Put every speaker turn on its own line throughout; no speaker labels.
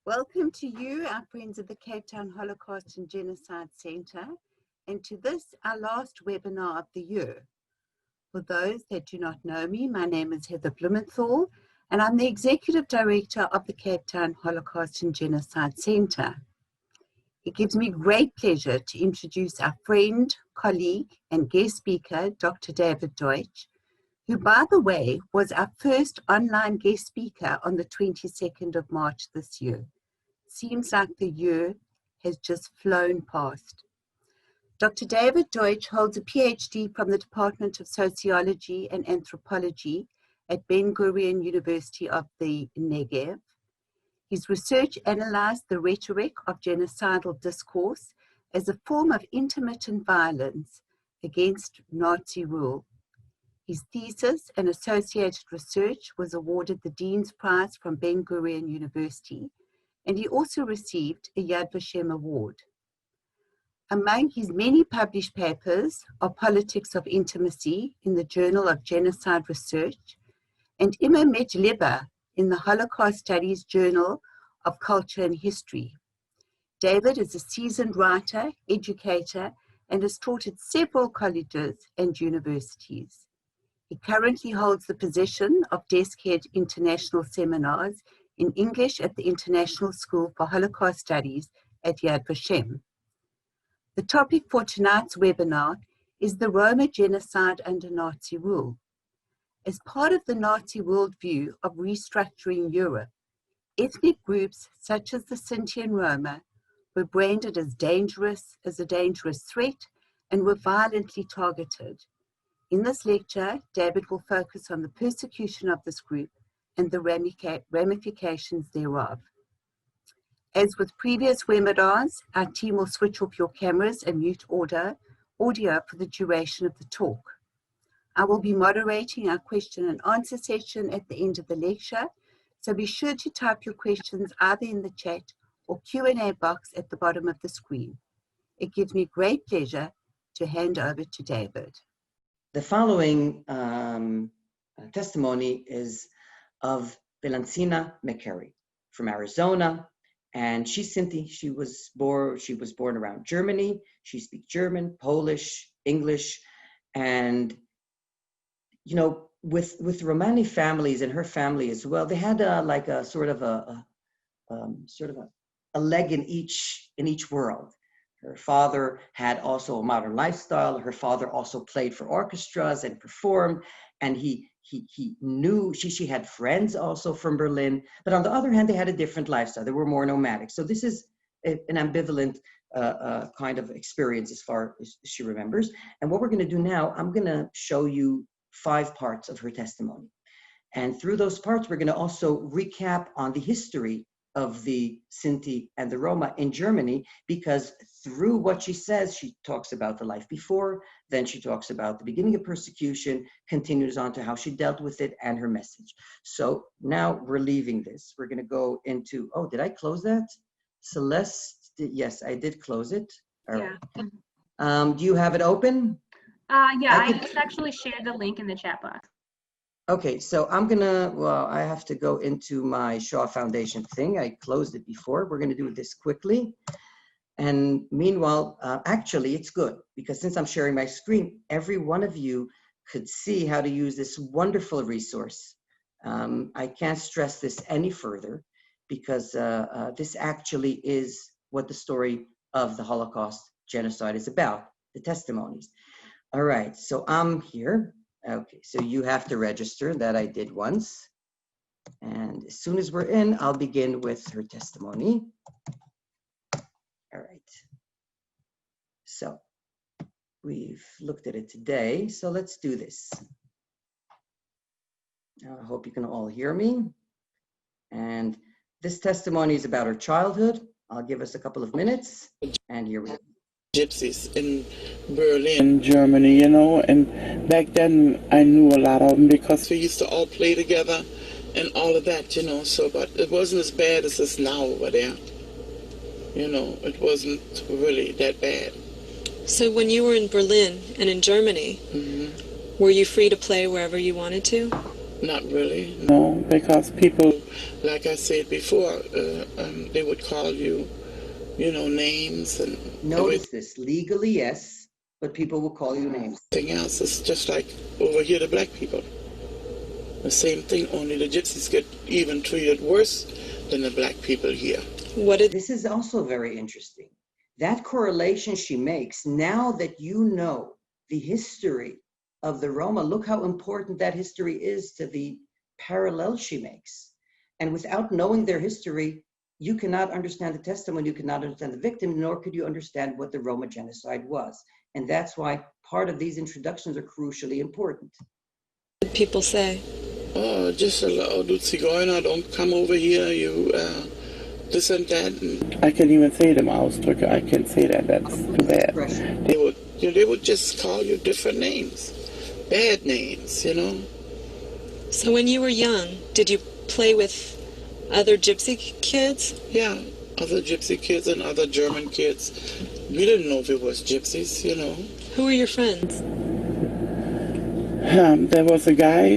Welcome to you, our friends of the Cape Town Holocaust and Genocide Centre, and to this, our last webinar of the year. For those that do not know me, my name is Heather Blumenthal, and I'm the Executive Director of the Cape Town Holocaust and Genocide Centre. It gives me great pleasure to introduce our friend, colleague, and guest speaker, Dr. David Deutsch, who, by the way, was our first online guest speaker on the 22nd of March this year. Seems like the year has just flown past. Dr. David Deutsch holds a PhD from the Department of Sociology and Anthropology at Ben-Gurion University of the Negev. His research analyzed the rhetoric of genocidal discourse as a form of intermittent violence against Nazi rule. His thesis and associated research was awarded the Dean's Prize from Ben-Gurion University, and he also received a Yad Vashem Award. Among his many published papers are Politics of Intimacy in the Journal of Genocide Research and Immer mit Liebe in the Holocaust Studies Journal of Culture and History. David is a seasoned writer, educator, and has taught at several colleges and universities. He currently holds the position of Desk Head International Seminars in English at the International School for Holocaust Studies at Yad Vashem. The topic for tonight's webinar is the Roma genocide under Nazi rule. As part of the Nazi worldview of restructuring Europe, ethnic groups such as the Sinti and Roma were branded as a dangerous threat and were violently targeted. In this lecture, David will focus on the persecution of this group and the ramifications thereof. As with previous webinars, our team will switch off your cameras and mute audio for the duration of the talk. I will be moderating our question and answer session at the end of the lecture, so be sure to type your questions either in the chat or Q&A box at the bottom of the screen. It gives me great pleasure to hand over to David.
The following testimony is of Wellesima McCray from Arizona, and she's Sinti. She was born around Germany. She speaks German, Polish, English, and with Romani families and her family as well, they had a leg in each world. Her father had also a modern lifestyle. Her father also played for orchestras and performed, and he knew, she had friends also from Berlin, but on the other hand, they had a different lifestyle. They were more nomadic. So this is an ambivalent kind of experience as far as she remembers. And what we're gonna do now, I'm gonna show you 5 parts of her testimony. And through those parts, we're gonna also recap on the history of the Sinti and the Roma in Germany, because through what she says, she talks about the life before, then she talks about the beginning of persecution, continues on to how she dealt with it and her message. So now we're leaving this. We're gonna go into, oh, did I close that? Celeste, yes, I did close it. All right.
Yeah.
Do you have it open?
Yeah, I just actually shared the link in the chat box.
Okay, so I have to go into my Shaw Foundation thing. I closed it before. We're gonna do this quickly. And meanwhile, actually it's good, because since I'm sharing my screen, every one of you could see how to use this wonderful resource. I can't stress this any further, because this actually is what the story of the Holocaust genocide is about, the testimonies. All right, so I'm here. Okay, so you have to register. That I did once. And as soon as we're in, I'll begin with her testimony. All right. So we've looked at it today. So let's do this. I hope you can all hear me. And this testimony is about her childhood. I'll give us a couple of minutes. And here we go.
Gypsies in Berlin, Germany, and back then I knew a lot of them because we used to all play together and all of that, so, but it wasn't as bad as it's now over there. It wasn't really that bad.
So when you were in Berlin and in Germany, were you free to play wherever you wanted to?
Not really, no, because people, like I said before, they would call you, names and
Notice this, legally, yes, but people will call you names.
everything else. It's just like over here, the black people. The same thing, only the gypsies get even treated worse than the black people here.
This is also very interesting. That correlation she makes, now that you know the history of the Roma, look how important that history is to the parallel she makes. And without knowing their history, you cannot understand the testimony, you cannot understand the victim, nor could you understand what the Roma genocide was. And that's why part of these introductions are crucially important.
What did people say?
Oh, just allow the Zigeuner, don't come over here, you, this and that. I can even say them Ausdrücke, I can say that, that's too bad. They would just call you different names, bad names,
So when you were young, did you play with other gypsy kids?
Yeah, other gypsy kids and other German kids. We didn't know if it was gypsies,
Who were your friends?
There was a guy,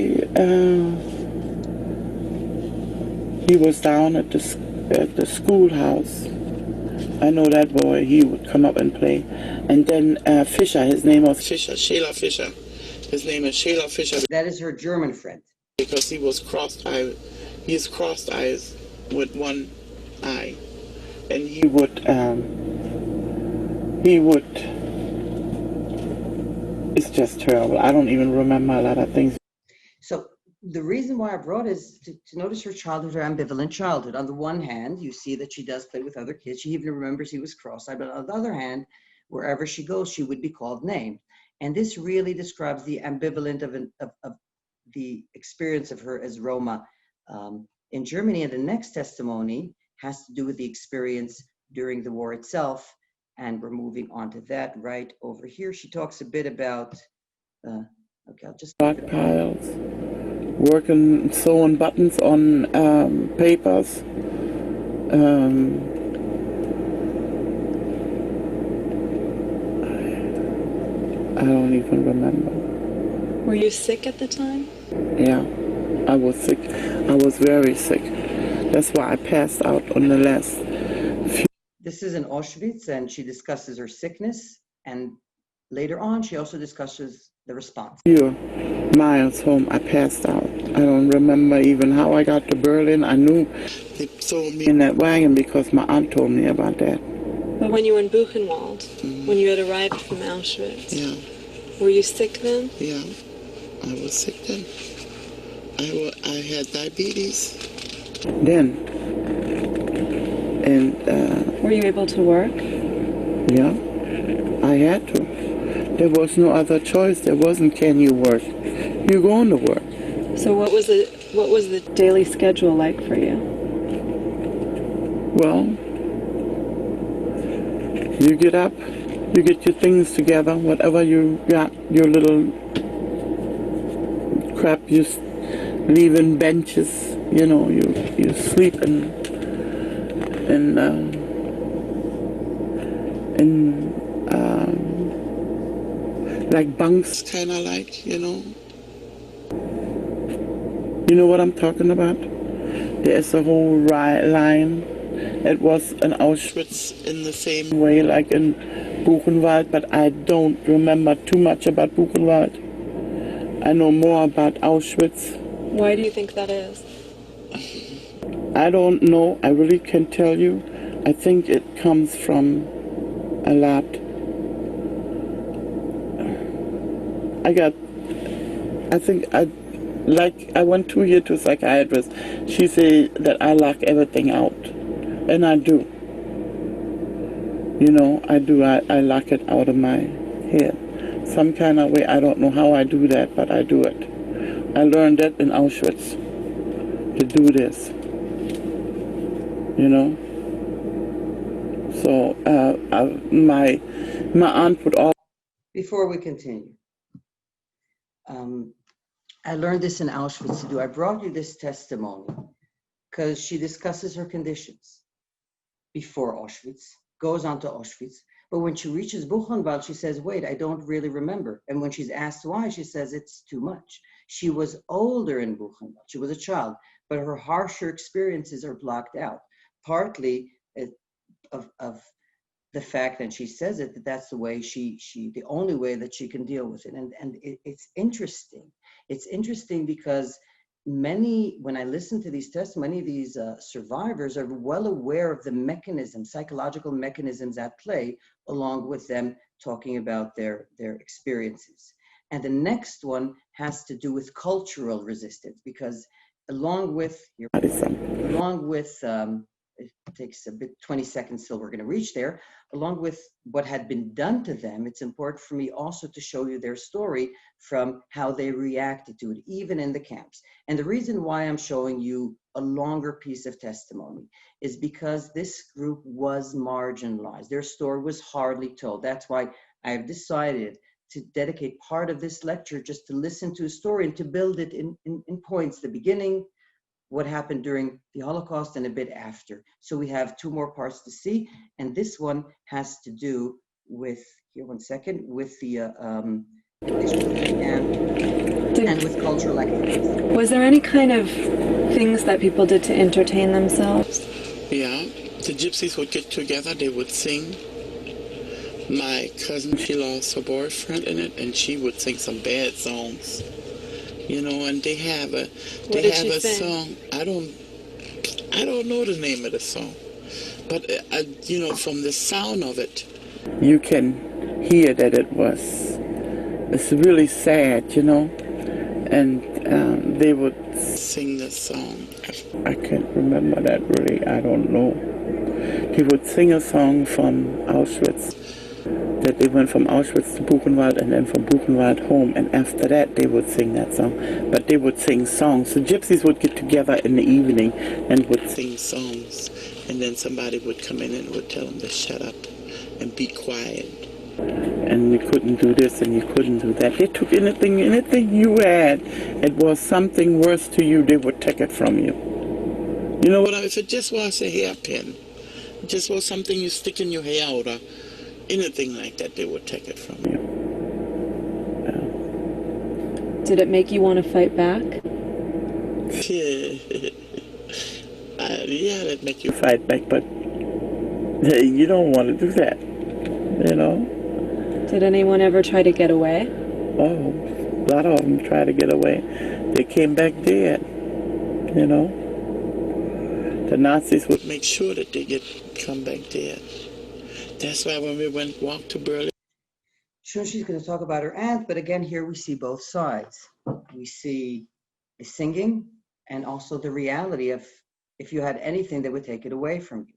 he was down at the schoolhouse. I know that boy, he would come up and play. And then Fischer, his name was Fischer, Sheila Fischer. His name is Sheila Fischer.
That is her German friend.
Because he was crossed-eyed. He's crossed eyes with one eye. And he would, it's just terrible. I don't even remember a lot of things.
So the reason why I brought is to notice her childhood, her ambivalent childhood. On the one hand, you see that she does play with other kids. She even remembers he was cross-eyed, but on the other hand, wherever she goes, she would be called named. And this really describes the ambivalent of the experience of her as Roma in Germany. And the next testimony has to do with the experience during the war itself. And we're moving on to that right over here. She talks a bit about, okay, I'll just...
Black piles, working, sewing buttons on papers. I don't even remember.
Were you sick at the time?
Yeah, I was sick. I was very sick. That's why I passed out on the last few.
This is in Auschwitz, and she discusses her sickness, and later on she also discusses the response.
Few miles home, I passed out. I don't remember even how I got to Berlin. I knew they sold me in that wagon because my aunt told me about that.
But when you were in Buchenwald, when you had arrived from Auschwitz, were you sick then?
Yeah, I was sick then. I had diabetes then. And
were you able to work?
Yeah, I had to. There was no other choice. There wasn't, can you work? You're going to work.
So what was the daily schedule like for you?
Well, you get up, you get your things together, whatever you got, your little crap, you leave in benches, you sleep in like bunks, kind of like, You know what I'm talking about? There's a whole line. It was in Auschwitz in the same way like in Buchenwald, but I don't remember too much about Buchenwald. I know more about Auschwitz.
Why do you think that is?
I don't know. I really can't tell you. I think it comes from a lot. I went 2 years to a psychiatrist. She said that I lock everything out. And I do. I do. I lock it out of my head. Some kind of way. I don't know how I do that, but I do it. I learned that in Auschwitz. To do this. So my aunt would all.
Before we continue, I learned this in Auschwitz to do. I brought you this testimony because she discusses her conditions before Auschwitz, goes on to Auschwitz, but when she reaches Buchenwald, she says, wait, I don't really remember. And when she's asked why, she says, it's too much. She was older in Buchenwald. She was a child, but her harsher experiences are blocked out. Partly of the fact, and she says it, that that's the way the only way that she can deal with it. And it's interesting. It's interesting because when I listen to these tests, many of these survivors are well aware of the mechanisms, psychological mechanisms at play, along with them talking about their experiences. And the next one has to do with cultural resistance, because along with it takes a bit 20 seconds till we're going to reach there. Along with what had been done to them, it's important for me also to show you their story from how they reacted to it, even in the camps. And the reason why I'm showing you a longer piece of testimony is because this group was marginalized. Their story was hardly told. That's why I have decided to dedicate part of this lecture just to listen to a story and to build it in points, the beginning, what happened during the Holocaust, and a bit after. So we have two more parts to see, and this one has to do with, here one second, with the and with cultural activities.
Was there any kind of things that people did to entertain themselves?
Yeah, the gypsies would get together, they would sing. My cousin, she lost her boyfriend in it, and she would sing some bad songs. You know, and they have a song. I don't know the name of the song, but you know, from the sound of it, you can hear that it's really sad, you know. And they would sing the song. I can't remember that really. I don't know. He would sing a song from Auschwitz. That they went from Auschwitz to Buchenwald and then from Buchenwald home, and after that they would sing that song. But they would sing songs. The gypsies would get together in the evening and would sing songs, and then somebody would come in and would tell them to shut up and be quiet. And you couldn't do this and you couldn't do that. They took anything you had. It was something worse to you, they would take it from you. You know what? If it just was a hairpin, it just was something you stick in your hair or anything like that, they would take it from you. Yeah.
Did it make you want to fight back?
Yeah, that make you fight back, but you don't want to do that, you know?
Did anyone ever try to get away?
Oh, a lot of them tried to get away. They came back dead, you know? The Nazis would make sure that they come back dead. That's why when we walked to Berlin.
Sure, she's going to talk about her aunt, but again, here we see both sides. We see the singing and also the reality of if you had anything, they would take it away from you.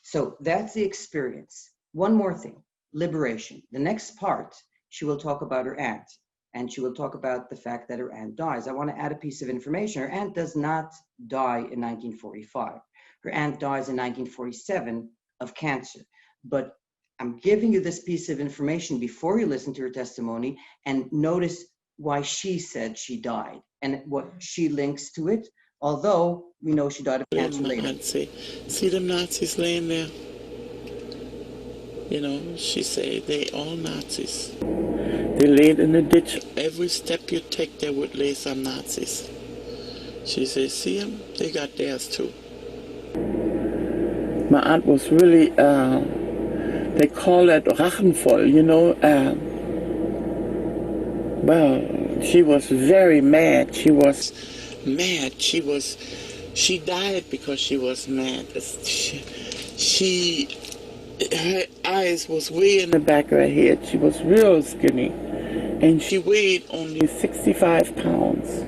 So that's the experience. One more thing, liberation. The next part, she will talk about her aunt, and she will talk about the fact that her aunt dies. I want to add a piece of information. Her aunt does not die in 1945. Her aunt dies in 1947 of cancer. But I'm giving you this piece of information before you listen to her testimony, and notice why she said she died and what she links to it, although we know she died of cancer later.
See them Nazis laying there? You know, she said they all Nazis. They laid in the ditch. Every step you take, there would lay some Nazis. She said, see them? They got theirs too. My aunt was really, they call it rachenvoll, you know. Well, she was very mad. She was mad. She died because she was mad. Her eyes was way in the back of her head. She was real skinny. And she weighed only 65 pounds.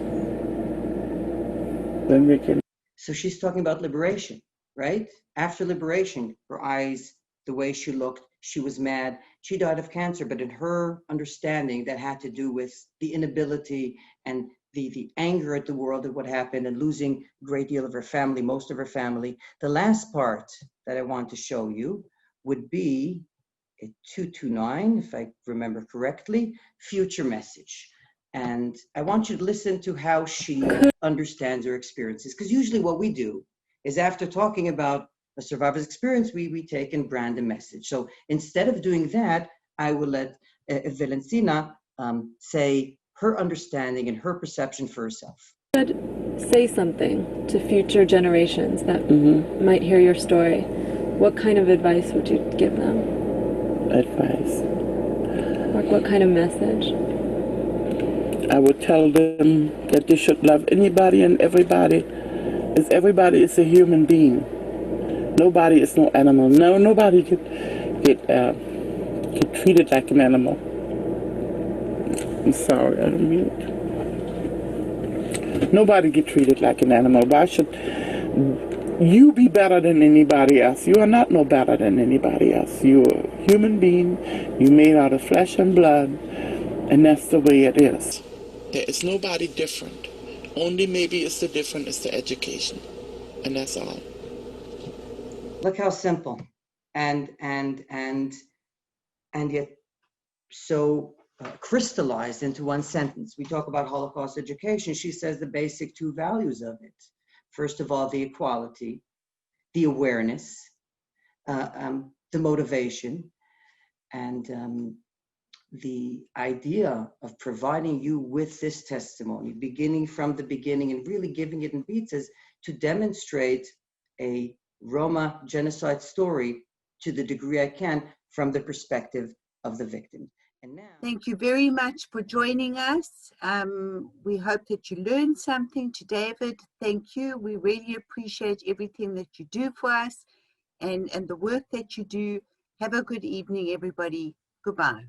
Then we can.
So she's talking about liberation, right? After liberation, her eyes, the way she looked, she was mad. She died of cancer, but in her understanding, that had to do with the inability and the anger at the world at what happened and losing a great deal of her family, most of her family. The last part that I want to show you would be a 229, if I remember correctly, future message. And I want you to listen to how she understands her experiences, because usually what we do is after talking about a survivor's experience, we take and brand a message. So instead of doing that, I will let Wellesima say her understanding and her perception for herself.
Say something to future generations that might hear your story. What kind of advice would you give them?
Advice.
Like what kind of message?
I would tell them that they should love anybody and everybody, as everybody is a human being. Nobody is no animal. No, nobody get treated like an animal. I'm sorry, I don't mean it. Nobody get treated like an animal. Why should you be better than anybody else? You are not no better than anybody else. You are a human being. You made out of flesh and blood, and that's the way it is. There is nobody different. Only maybe it's the different is the education, and that's all.
Look how simple, and yet so crystallized into one sentence. We talk about Holocaust education. She says the basic two values of it. First of all, the equality, the awareness, the motivation, and the idea of providing you with this testimony, beginning from the beginning and really giving it in beats, is to demonstrate a Roma genocide story to the degree I can from the perspective of the victim. And now,
thank you very much for joining us. We hope that you learned something to David. Thank you. We really appreciate everything that you do for us and the work that you do. Have a good evening, everybody. Goodbye.